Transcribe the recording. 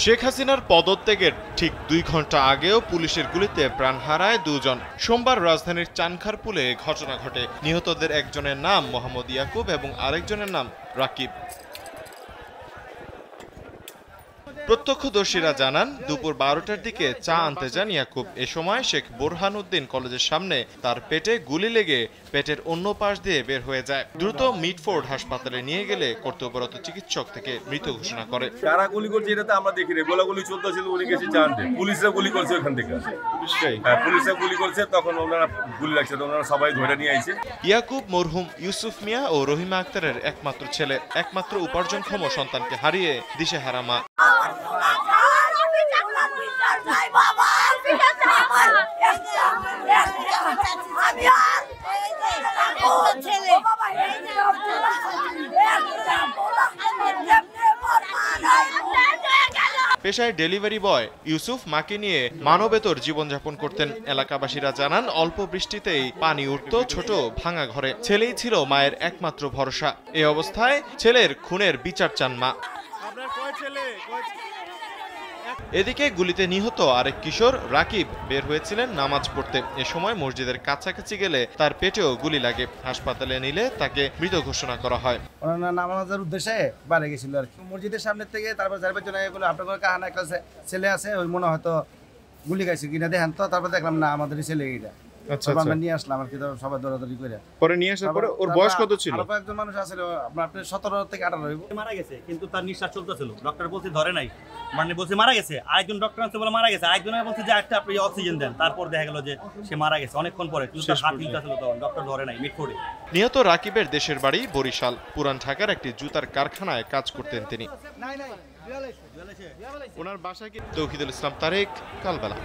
শেখ হাসিনার পদত্যাগের ঠিক 2 ঘন্টা আগেও পুলিশের গুলিতে প্রাণ হারায় দুজন। সোমবার রাজধানীর চানখারপুলে ঘটনা ঘটে। নিহতদের একজনের নাম মোহাম্মদ ইয়াকুব এবং আরেকজনের নাম রাকিব। প্রত্যক্ষদর্শীরা জানান, দুপুর 12টার দিকে চা আনতে যান ইয়াকুব। এ সময় শেখ বোরহান উদ্দিন কলেজের সামনে তার পেটে গুলি লেগে পেটের অন্য পাশ দিয়ে বের হয়ে যায়। দ্রুত মিটফোর্ড হাসপাতালে নিয়ে গেলে কর্তব্যরত চিকিৎসক থেকে মৃত ঘোষণা করে। কারা গুলি করছে এটা তো আমরা দেখি রে, গোলাগুলি চলতেছিল, উনি গেছে চা আনতে, পুলিশরা গুলি করছে ওখান থেকে। হ্যাঁ, পুলিশরা গুলি করছে, তখন ওনারা গুলি লাগছে, ওনারা সবাই ধরে নিয়ে আইছে। ইয়াকুব মরহুম ইউসুফ মিয়া ও রহিমা আক্তারের একমাত্র ছেলে। একমাত্র উপার্জনক্ষম সন্তানকে হারিয়ে দিশেহারা মা। পেশায় ডেলিভারি বয় ইউসুফ মাকে নিয়ে মানবেতর জীবনযাপন করতেন। এলাকাবাসীরা জানান, অল্প বৃষ্টিতেই পানি উঠত ছোট ভাঙা ঘরে। ছেলেই ছিল মায়ের একমাত্র ভরসা। এ অবস্থায় ছেলের খুনের বিচার চান মা। এদিকে গুলিতে নিহত আরেক কিশোর রাকিব বের হয়েছিলেন নামাজ পড়তে। এ সময় মসজিদের কাছাকাছি গেলে তার পেটেও গুলি লাগে। হাসপাতালে নিলে তাকে মৃত ঘোষণা করা হয়। নামাজের উদ্দেশ্যে বাইরে গেছিল আর কি, মসজিদের সামনে থেকে। তারপর যার জন্য এগুলো আপনার কাহানা একটা ছেলে আছে, ওই মনে হয়তো গুলি খাইছে কিনা দেখেন তো। তারপর দেখলাম না, আমাদের ছেলে এটা। আমরা নিয়ে আসলাম আর কি, সবাই দৌড়াদৌড়ি করে। পরে নিয়ে আসার পরে ওর বয়স কত ছিল? আরো কয়েকজন মানুষ আছে, আপনার 17 থেকে 18 হইব। মারা গেছে, কিন্তু তার নিঃশ্বাস চলতেছিল। ডক্টর বলছে ধরে নাই, মানে বলছে মারা গেছে। আরেকজন ডক্টর আছে বলে মারা গেছে, আরেকজনের বলছে যে একটা আপনি অক্সিজেন দেন। তারপর দেখা গেল যে সে মারা গেছে অনেকক্ষণ পরে, কিন্তু তার হাত হিলতেছিল, তখন ডক্টর ধরে নাই, মিটফোর্ডে। নিহত রাকিবের দেশের বাড়ি বরিশাল। পুরান ঢাকার একটি জুতার কারখানায় কাজ করতেন তিনি। ওনার বাসা কি? তৌহিদুল ইসলাম তারেক, কালবেলা।